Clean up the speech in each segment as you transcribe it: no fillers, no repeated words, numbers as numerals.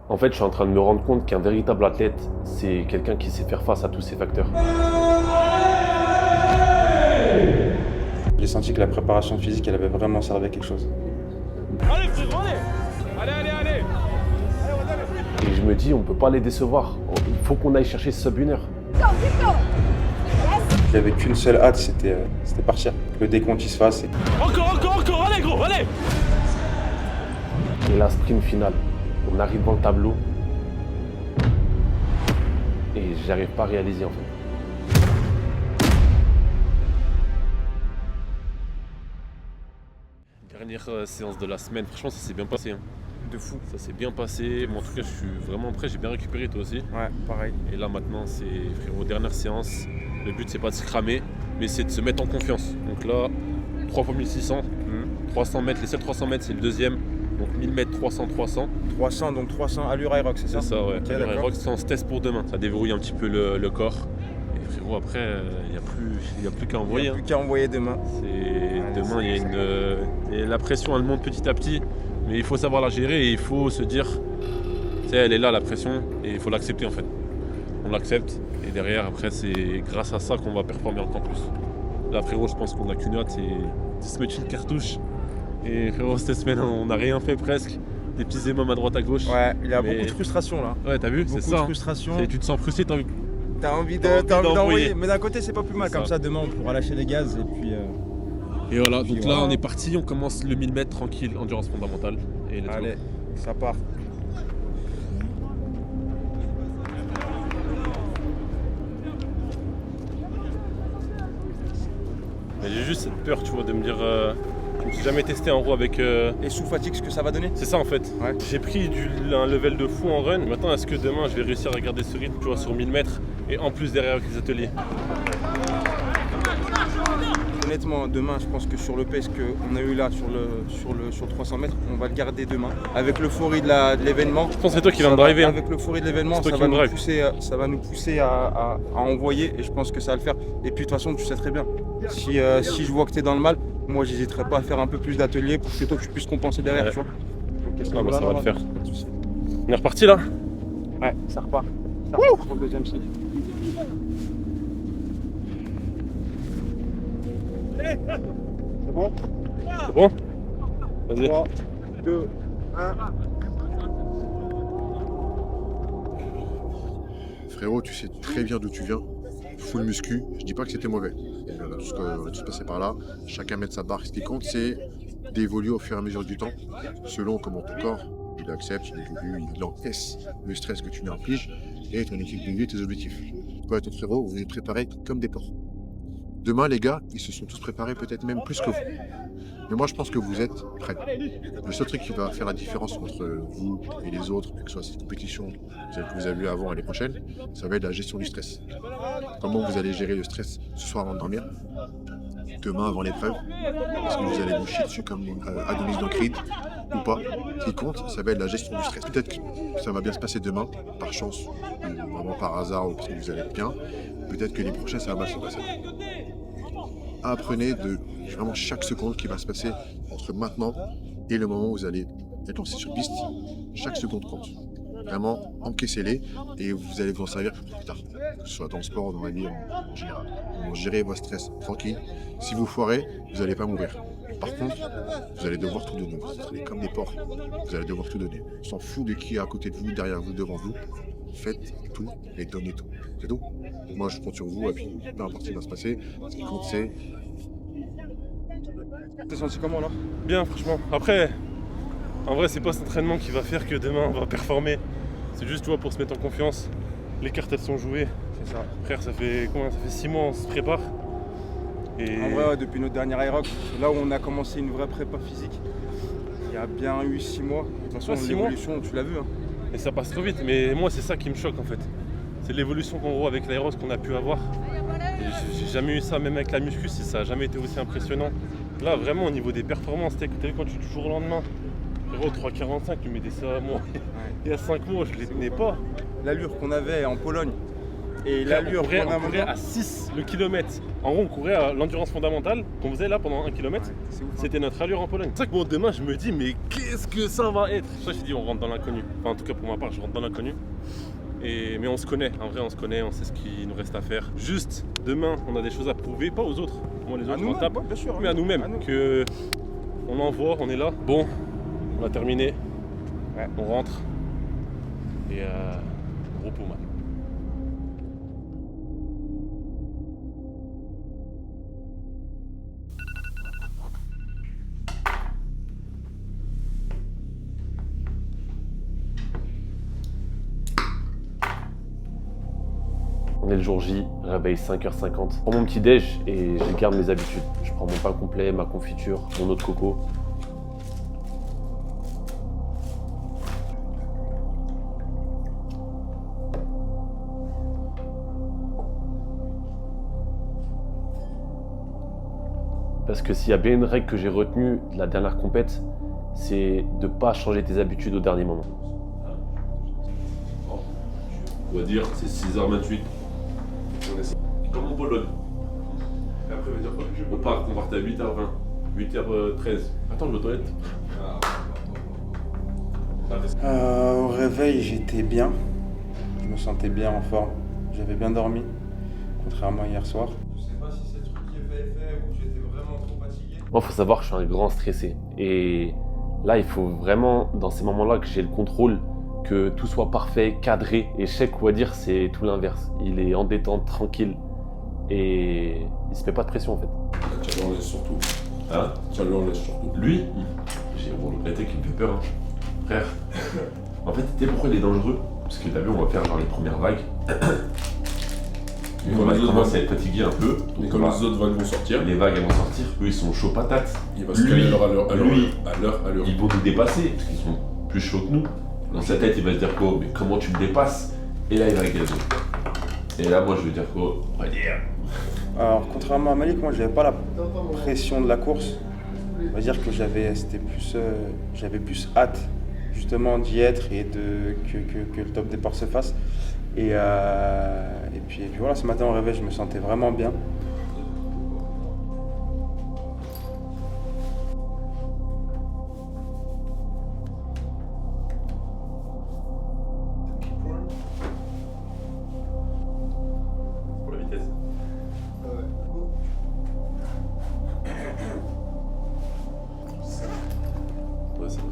En fait, je suis en train de me rendre compte qu'un véritable athlète, c'est quelqu'un qui sait faire face à tous ces facteurs. J'ai senti que la préparation physique, elle avait vraiment servi à quelque chose. Allez frérot, allez. Allez. Et je me dis, on peut pas les décevoir. Il faut qu'on aille chercher ce sub 1 heure. J'avais qu'une seule hâte, c'était partir. Que le décompte il se fasse. Encore, allez gros, allez. Et la sprint finale, on arrive dans le tableau. Et j'arrive pas à réaliser en fait. Dernière séance de la semaine, franchement ça s'est bien passé. De fou. Ça s'est bien passé. Bon, en tout cas, je suis vraiment prêt. J'ai bien récupéré, toi aussi. Ouais, pareil. Et là, maintenant, c'est, frérot, dernière séance. Le but, c'est pas de se cramer, mais c'est de se mettre en confiance. Donc là, 3 x 1600, 300 mètres. Les seuls 300 mètres, c'est le deuxième. Donc 1000 mètres, 300, 300. 300, donc 300 allure Irox, c'est ça? C'est ça, ouais. Ok, Allure d'accord. Aerox, c'est en test pour demain. Ça déverrouille un petit peu le corps. Et frérot, après, il n'y a plus qu'à Il envoyer. n'y a plus qu'à envoyer demain. Demain, il y a et la pression, elle monte petit à petit. Mais il faut savoir la gérer et il faut se dire, tu sais, elle est là la pression et il faut l'accepter en fait. On l'accepte et derrière, après, c'est grâce à ça qu'on va performer encore plus. Là, frérot, je pense qu'on a qu'une hâte, c'est de se mettre une cartouche. Et frérot, cette semaine, on n'a rien fait presque. Des petits émums à droite à gauche. Ouais, il y a Mais- beaucoup de frustration là. Ouais, t'as vu, c'est Beaucoup ça. de hein. frustration. Tu te sens frustré, t'as envie. T'as envie T'as envie d'envoyer. d'envoyer. Mais d'un côté, c'est pas plus mal. C'est Comme ça. ça, demain, on pourra lâcher les gaz et puis. Et voilà, Puis donc voilà. là, on est parti, on commence le 1000 mètres tranquille, endurance fondamentale. Et let's go. Allez, ça part. Mais j'ai juste cette peur, tu vois, de me dire. Je me suis jamais testé en gros avec. Et sous fatigue, ce que ça va donner? C'est ça en fait. Ouais. J'ai pris un level de fou en run. Maintenant, est-ce que demain je vais réussir à garder ce rythme, tu vois, sur 1000 mètres et en plus derrière avec les ateliers? Honnêtement, demain, je pense que sur le pace qu'on a eu là, sur 300 mètres, on va le garder demain. Avec l'euphorie de l'événement. Je pense que c'est toi qui vas me Ça va- driver. hein. Avec l'euphorie de l'événement, C'est toi ça qui va, me nous drive. pousser, ça va nous pousser à envoyer et je pense que ça va le faire. Et puis de toute façon, tu sais très bien, si je vois que tu es dans le mal, moi j'hésiterai pas à faire un peu plus d'ateliers pour que toi tu puisses compenser derrière. Ouais. Tu vois. Donc, Ah, bah, ça va le faire. pas de souci. On est reparti là? Ouais, ça repart. Ça repart pour le deuxième cycle. C'est bon? C'est bon? Vas-y. 3, 2, 1. Frérot, tu sais très bien d'où tu viens. Full muscu. Je dis pas que c'était mauvais. On a tous passé par là. Chacun met sa barre. Ce qui compte, c'est d'évoluer au fur et à mesure du temps, selon comment ton corps il accepte, il évolue, il encaisse le stress que tu lui infliges et ton équipe de vie et tes objectifs. Toi et ton frérot, vous êtes préparés comme des porcs. Demain, les gars, ils se sont tous préparés peut-être même plus que vous. Mais moi, je pense que vous êtes prêts. Le seul truc qui va faire la différence entre vous et les autres, que ce soit cette compétition que vous avez vue avant et les prochaines, ça va être la gestion du stress. Comment vous allez gérer le stress ce soir avant de dormir, demain avant l'épreuve, est-ce que vous allez vous chier dessus comme Adonis dans Creed ou pas. Ce qui compte, ça va être la gestion du stress. Peut-être que ça va bien se passer demain, par chance, ou vraiment par hasard, ou parce que vous allez être bien. Peut-être que les prochains, ça va mal se passer. Apprenez de vraiment chaque seconde qui va se passer entre maintenant et le moment où vous allez être lancé sur piste. Chaque seconde compte. Vraiment, encaissez-les et vous allez vous en servir plus tard. Que ce soit dans le sport ou dans la vie en général. Donc, gérez votre stress tranquille. Si vous foirez, vous n'allez pas mourir. Par contre, vous allez devoir tout donner. Vous allez comme des porcs. Vous allez devoir tout donner. On s'en fout de qui est à côté de vous, derrière vous, devant vous. Faites tout et donnez tout. C'est tout. Moi, je compte sur vous et puis peu importe ce qui va se passer. Ce qui compte, c'est T'es senti comment là? Bien, franchement. Après, en vrai, c'est pas cet entraînement qui va faire que demain on va performer. C'est juste, tu vois, pour se mettre en confiance. Les cartes, elles sont jouées. C'est ça. Frère, ça fait combien? Ça fait 6 mois, on se prépare. Et En vrai, ouais, depuis notre dernière Irox, là où on a commencé une vraie prépa physique, il y a bien eu 6 mois. De toute façon, Ouais, 6 mois. l'évolution, tu l'as vu. Hein. Et ça passe trop vite, mais moi c'est ça qui me choque en fait. C'est l'évolution qu'en gros avec l'aéros qu'on a pu avoir. Et j'ai jamais eu ça, même avec la muscu, ça a jamais été aussi impressionnant. Là vraiment au niveau des performances, t'as vu quand tu joues au lendemain, frérot 3,45, tu mettais ça moi. Il y a 5 mois, je les tenais pas. L'allure qu'on avait en Pologne, Et l'allure, on courait fondamentalement. à 6 le kilomètre. En gros, on courait à l'endurance fondamentale qu'on faisait là pendant 1 kilomètre. C'est ouf. C'était notre allure en Pologne. C'est ça que bon, demain, je me dis, mais qu'est-ce que ça va être? Ça, je te dis, on rentre dans l'inconnu. Enfin, en tout cas, pour ma part, je rentre dans l'inconnu. Mais on se connaît, en vrai, on se connaît, on sait ce qu'il nous reste à faire. Juste, demain, on a des choses à prouver, pas aux autres. Moi, les À autres, on nous-mêmes, tape. ouais, bien sûr. Mais à nous-mêmes, À nous. que on envoie, on est là. Bon, on a terminé. Ouais. On rentre. Et repos, man. On est le jour J, réveil 5h50. Je prends mon petit déj et je garde mes habitudes. Je prends mon pain complet, ma confiture, mon eau de coco. Parce que s'il y a bien une règle que j'ai retenue de la dernière compète, c'est de pas changer tes habitudes au dernier moment. On va dire c'est 6h28. Comme en Pologne. Et après, on va dire quoi? On part à 8h20. 8h13. Attends, je vais aux toilettes. Au réveil, j'étais bien. Je me sentais bien en forme. J'avais bien dormi, contrairement à hier soir. Je sais pas si c'est le truc qui est fait ou j'étais vraiment trop fatigué. Moi, il faut savoir que je suis un grand stressé. Et là, il faut vraiment, dans ces moments-là, que j'ai le contrôle, que tout soit parfait, cadré. Et Cheikh Ouadir, c'est tout l'inverse. Il est en détente, tranquille. Et il se met pas de pression, en fait. Tu l'enlèves surtout. Hein? Tu l'enlèves surtout. Lui, j'ai regretté qu'il me fait peur. Hein. Frère. En fait, tu sais pourquoi il est dangereux? Parce que t'as vu, on va faire genre les premières vagues. Mais On quand va les autres commencer à vagues- être fatigué un peu. Mais On quand va- les autres vagues vont sortir, les vagues elles vont sortir, eux ils sont chauds patates. il va se caler Lui, à leur allure. ils vont nous dépasser parce qu'ils sont plus chauds que nous. Dans sa tête, il va se dire quoi? Mais comment tu me dépasses? Et là, il va gazer. Et là, moi, je vais dire quoi? On va dire. Alors, contrairement à Malik, moi, j'avais pas la pression de la course. On va dire que j'avais plus hâte justement d'y être et que le top départ se fasse. Et puis voilà, ce matin au réveil, je me sentais vraiment bien. Pour la vitesse. Ouais, c'est vrai.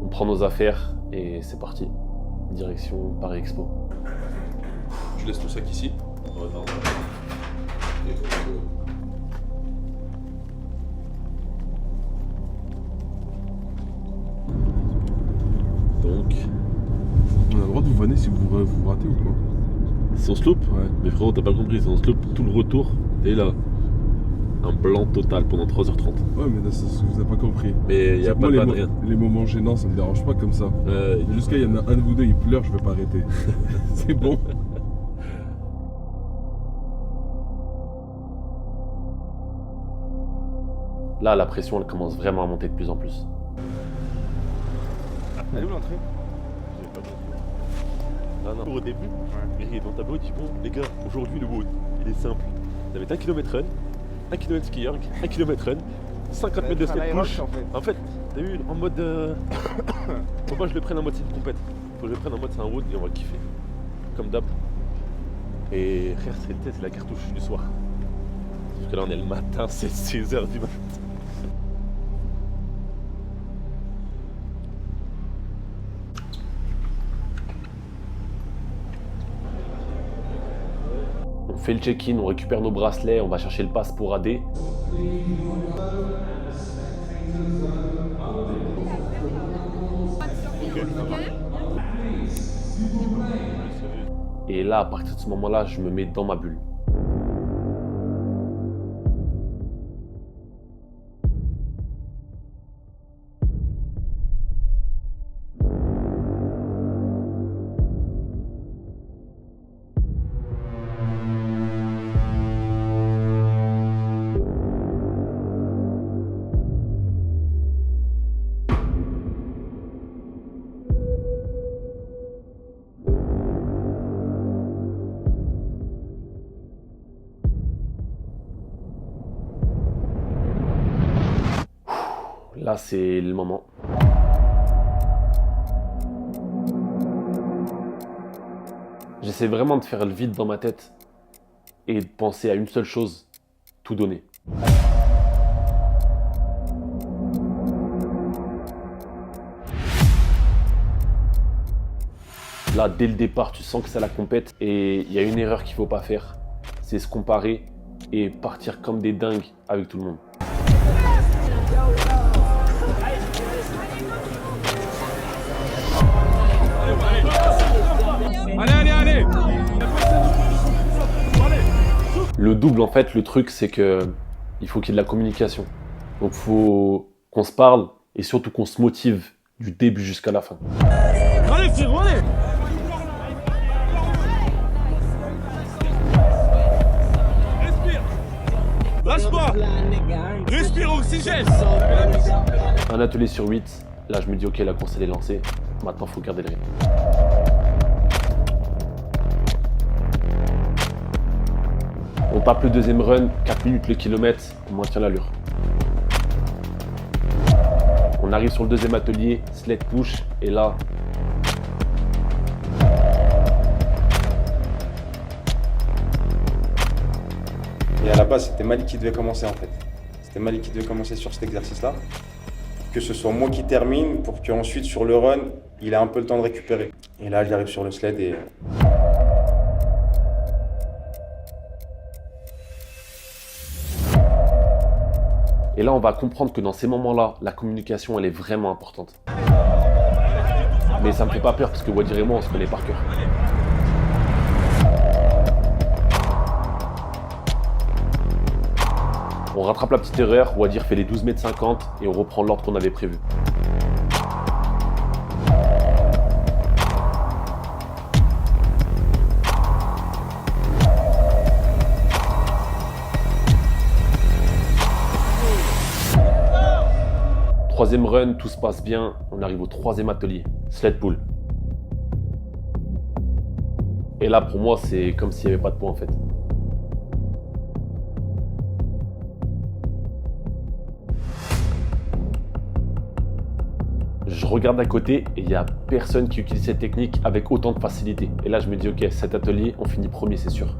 On prend nos affaires et c'est parti. Direction Paris Expo. Tu laisses ton sac ici. Donc, On a le droit de vous vanner si vous ratez ou quoi? si on se loupe, Ouais. mais frérot, t'as pas compris, si on se loupe tout le retour, t'es là. Un blanc total pendant 3h30. Ouais, mais là, c'est ce que vous avez pas compris. Mais y C'est a que pas moi, de rien. les moments gênants, ça me dérange pas comme ça. Jusqu'à il y en a un de vous deux, il pleure, je vais pas arrêter. C'est bon. Là, la pression, elle commence vraiment à monter de plus en plus. Elle est où l'entrée? Non. Au début, et dans le tableau, il dit bon, les gars, aujourd'hui, le wood, il est simple. Vous avez 1 km run, 1 km ski erg, 1 km run, 50 mètres de sled push. En fait, t'as vu, en mode. Faut pas que je le prenne en mode c'est une compète. Faut que je le prenne en mode c'est un wood et on va kiffer. Comme d'hab. Et frère, c'est la cartouche du soir. Parce que là, on est le matin, c'est 6h du matin. On fait le check-in, on récupère nos bracelets, on va chercher le pass pour AD. Et là, à partir de ce moment-là, je me mets dans ma bulle. Là, c'est le moment. J'essaie vraiment de faire le vide dans ma tête et de penser à une seule chose, tout donner. Là, dès le départ, tu sens que c'est la compète et il y a une erreur qu'il ne faut pas faire, c'est se comparer et partir comme des dingues avec tout le monde. Allez. Le double, en fait, le truc, c'est que il faut qu'il y ait de la communication. Donc, il faut qu'on se parle et surtout qu'on se motive du début jusqu'à la fin. Allez frérot, allez. Respire. Lâche pas. Respire, oxygène. Un atelier sur 8, là, je me dis, ok, la course, elle est lancée. Maintenant, il faut garder le rythme. On tape le deuxième run, 4 minutes le kilomètre, on maintient l'allure. On arrive sur le deuxième atelier, sled push, et là... Et à la base, c'était Malik qui devait commencer en fait. C'était Malik qui devait commencer sur cet exercice-là. Que ce soit moi qui termine, pour qu'ensuite sur le run, il ait un peu le temps de récupérer. Et là, j'arrive sur le sled et... Et là, on va comprendre que dans ces moments-là, la communication, elle est vraiment importante. Mais ça me fait pas peur parce que Wadir et moi, on se connaît par cœur. On rattrape la petite erreur, Wadir fait les 12,50 m et on reprend l'ordre qu'on avait prévu. Troisième run, tout se passe bien, on arrive au troisième atelier, sled pull. Et là pour moi c'est comme s'il n'y avait pas de poids en fait. Je regarde à côté et il n'y a personne qui utilise cette technique avec autant de facilité. Et là je me dis ok, cet atelier on finit premier c'est sûr.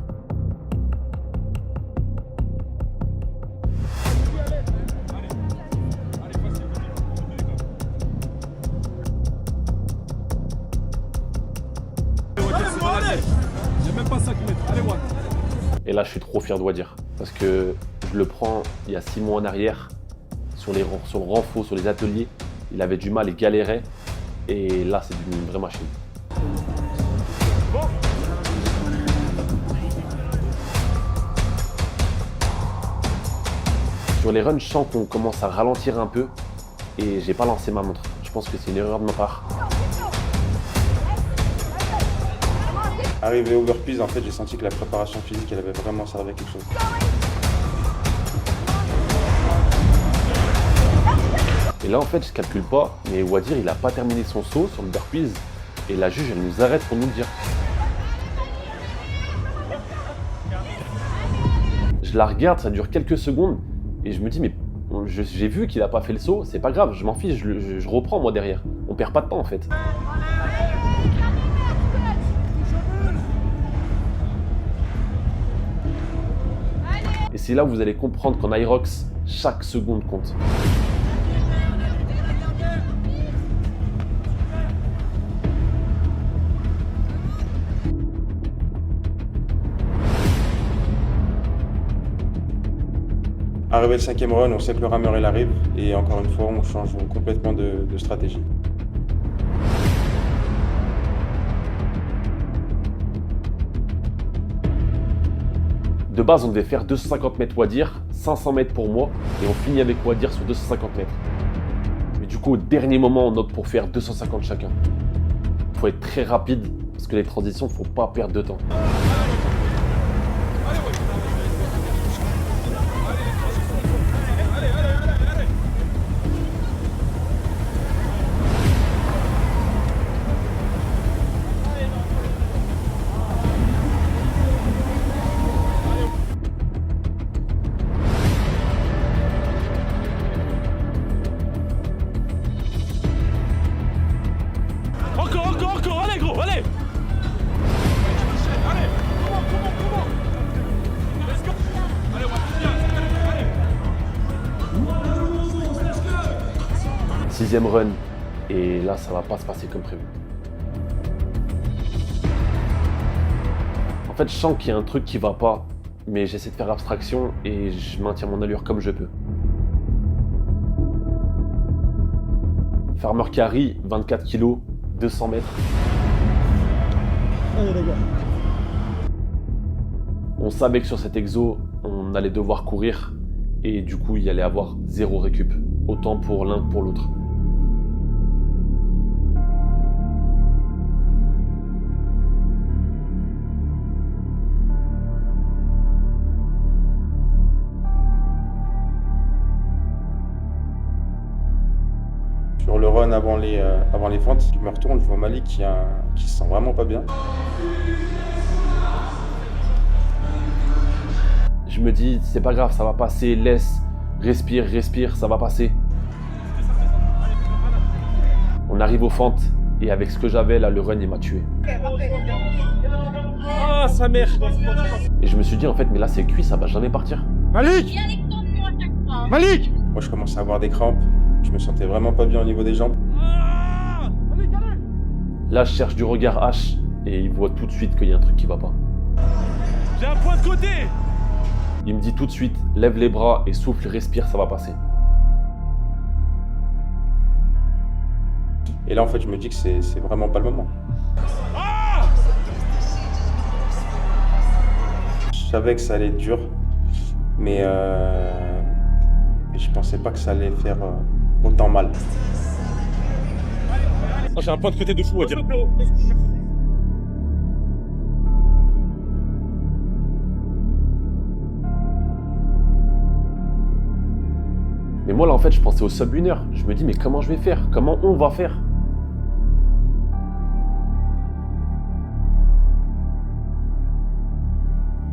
Et là, je suis trop fier de Wadir parce que je le prends il y a 6 mois en arrière sur le renfort, sur les ateliers. Il avait du mal et galérait. Et là, c'est devenu une vraie machine. Sur les runs, je sens qu'on commence à ralentir un peu et j'ai pas lancé ma montre. Je pense que c'est une erreur de ma part. Arrivé au burpees, en fait, j'ai senti que la préparation physique, elle avait vraiment servi à quelque chose. Et là, en fait, je calcule pas, mais Wadir, il a pas terminé son saut sur le burpees. Et la juge, elle nous arrête pour nous le dire. Je la regarde, ça dure quelques secondes, et je me dis, mais j'ai vu qu'il a pas fait le saut, c'est pas grave, je m'en fiche, je reprends moi derrière. On perd pas de temps en fait. Et c'est là où vous allez comprendre qu'en Irox, chaque seconde compte. Arrivé le 5e run, on sait que le rameur il arrive et encore une fois on change complètement de stratégie. De base, on devait faire 250 mètres Wadir, 500 mètres pour moi, et on finit avec Wadir sur 250 mètres. Mais du coup, au dernier moment, on opte pour faire 250 chacun. Il faut être très rapide, parce que les transitions, il ne faut pas perdre de temps. allez. Sixième run, et là ça va pas se passer comme prévu. En fait je sens qu'il y a un truc qui va pas, mais j'essaie de faire abstraction et je maintiens mon allure comme je peux. Farmer Carry, 24 kg, 200 mètres. Allez les gars. On savait que sur cet exo, on allait devoir courir et du coup il y allait avoir 0 récup, autant pour l'un que pour l'autre. Sur le run avant les fentes, je me retourne, je vois Malik qui se sent vraiment pas bien. Je me dis, c'est pas grave, ça va passer, laisse, respire, ça va passer. On arrive aux fentes, et avec ce que j'avais, là, le run, il m'a tué. Ah, sa mère. Et je me suis dit, en fait, mais là, c'est cuit, ça va jamais partir. Malik! Malik! Moi, je commençais à avoir des crampes. Je me sentais vraiment pas bien au niveau des jambes. Là, je cherche du regard H, et il voit tout de suite qu'il y a un truc qui va pas. J'ai un point de côté. Il me dit tout de suite, lève les bras et souffle, respire, ça va passer. Et là, en fait, je me dis que c'est vraiment pas le moment. Je savais que ça allait être dur, mais je pensais pas que ça allait faire autant mal. Oh, j'ai un point de côté de fou à dire. Mais moi là en fait je pensais au sub 1 heure. Je me dis mais comment je vais faire? Comment on va faire?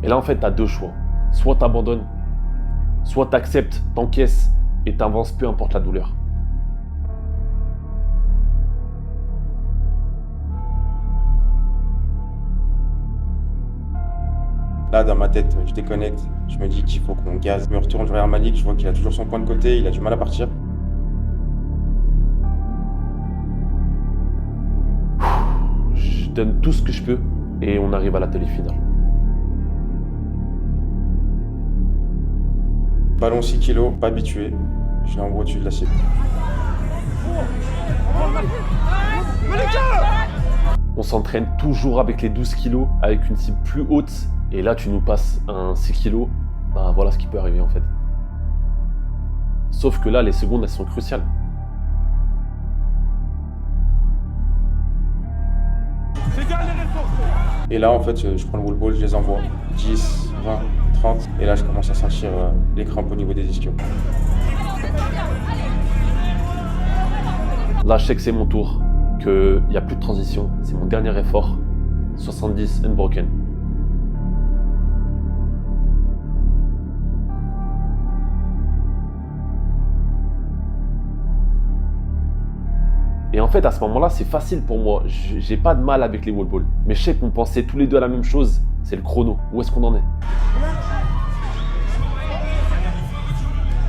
Et là en fait t'as deux choix. Soit t'abandonnes, soit t'acceptes, t'encaisses et t'avances peu importe la douleur. Là, dans ma tête, je déconnecte. Je me dis qu'il faut qu'on gaze. Je me retourne vers Malik, je vois qu'il a toujours son point de côté, il a du mal à partir. Je donne tout ce que je peux et on arrive à l'atelier final. Ballon 6 kg, pas habitué. Je l'ai en gros au-dessus de la cible. On s'entraîne toujours avec les 12 kilos, avec une cible plus haute. Et là, tu nous passes un 6 kilos. Bah voilà ce qui peut arriver en fait. Sauf que là, les secondes, elles sont cruciales. Et là, en fait, je prends le wall ball, je les envoie. 10, 20, 30. Et là, je commence à sentir les crampes au niveau des ischios. Là, je sais que c'est mon tour, qu'il n'y a plus de transition. C'est mon dernier effort. 70 unbroken. Et en fait, à ce moment-là, c'est facile pour moi. J'ai pas de mal avec les wall balls. Mais je sais qu'on pensait tous les deux à la même chose. C'est le chrono. Où est-ce qu'on en est?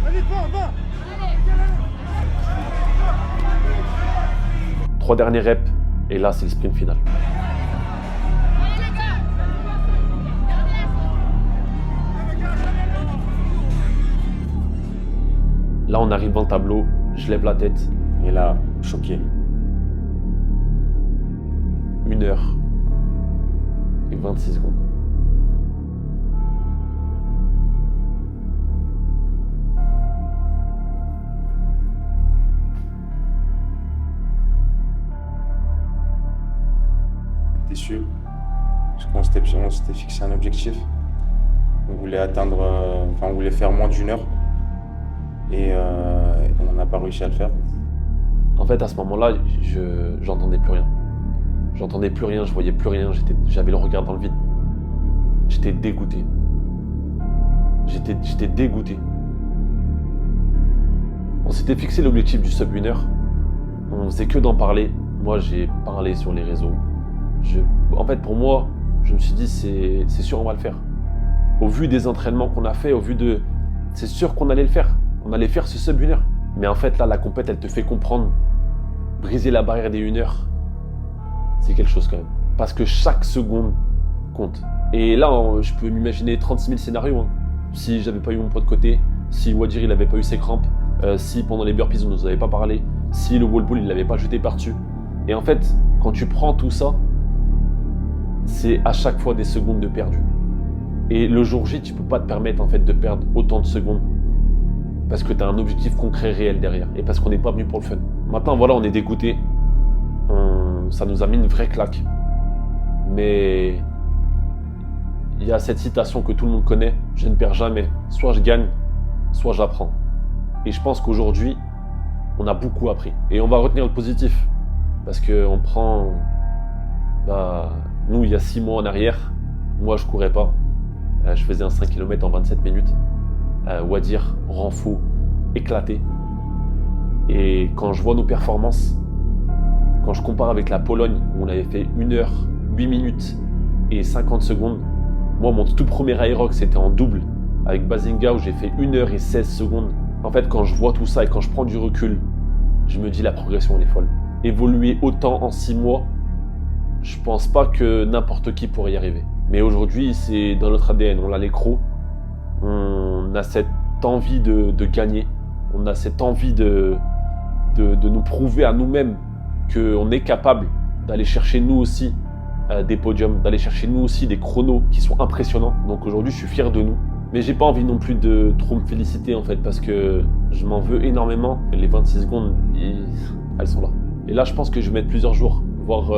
Allez, va! 3 derniers reps. Et là, c'est le sprint final. Là, on arrive dans le tableau. Je lève la tête. Et là, choqué. 1 heure et 26 secondes. Déçu. Parce qu'on s'était fixé un objectif. On voulait atteindre, on voulait faire moins d'1 heure. Et on n'a pas réussi à le faire. En fait, à ce moment-là, j'entendais plus rien. J'entendais plus rien, je voyais plus rien, j'avais le regard dans le vide. J'étais dégoûté. J'étais dégoûté. On s'était fixé l'objectif du sub 1 heure. On faisait que d'en parler. Moi, j'ai parlé sur les réseaux. En fait, pour moi, je me suis dit, c'est sûr, on va le faire. Au vu des entraînements qu'on a fait, c'est sûr qu'on allait le faire. On allait faire ce sub 1 heure. Mais en fait, là, la compète, elle te fait comprendre, briser la barrière des 1 heure, c'est quelque chose quand même. Parce que chaque seconde compte. Et là, je peux m'imaginer 36 000 scénarios. Hein. Si j'avais pas eu mon poids de côté, si Wadir il avait pas eu ses crampes, si pendant les burpees on nous avait pas parlé, si le wall ball il l'avait pas jeté par-dessus. Et en fait, quand tu prends tout ça, c'est à chaque fois des secondes de perdu. Et le jour J, tu peux pas te permettre en fait de perdre autant de secondes parce que tu as un objectif concret réel derrière et parce qu'on n'est pas venu pour le fun. Maintenant, voilà, on est dégoûté. Ça nous a mis une vraie claque. Mais il y a cette citation que tout le monde connaît, je ne perds jamais. Soit je gagne, soit j'apprends. Et je pense qu'aujourd'hui, on a beaucoup appris. Et on va retenir le positif. Parce qu'on prend... nous, il y a 6 mois en arrière, moi, je courais pas. Je faisais un 5 km en 27 minutes. Wadir, renfo, éclaté. Et quand je vois nos performances, quand je compare avec la Pologne, où on avait fait 1 heure, 8 minutes et 50 secondes, moi, mon tout premier Aerox, c'était en double, avec Bazinga, où j'ai fait 1 heure et 16 secondes. En fait, quand je vois tout ça et quand je prends du recul, je me dis la progression, elle est folle. Évoluer autant en 6 mois, je pense pas que n'importe qui pourrait y arriver. Mais aujourd'hui, c'est dans notre ADN, on a les crocs, on a cette envie de gagner, on a cette envie de nous prouver à nous-mêmes qu'on est capable d'aller chercher nous aussi des podiums, d'aller chercher nous aussi des chronos qui sont impressionnants. Donc aujourd'hui, je suis fier de nous. Mais j'ai pas envie non plus de trop me féliciter en fait parce que je m'en veux énormément. Les 26 secondes, elles sont là. Et là, je pense que je vais mettre plusieurs jours, voire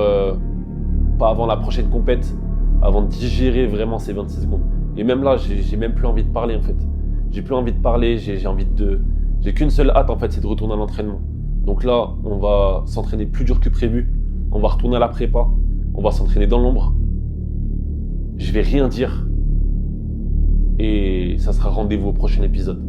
pas avant la prochaine compète, avant de digérer vraiment ces 26 secondes. Et même là, j'ai même plus envie de parler en fait. J'ai plus envie de parler, j'ai qu'une seule hâte en fait, c'est de retourner à l'entraînement. Donc là, on va s'entraîner plus dur que prévu. On va retourner à la prépa. On va s'entraîner dans l'ombre. Je vais rien dire. Et ça sera rendez-vous au prochain épisode.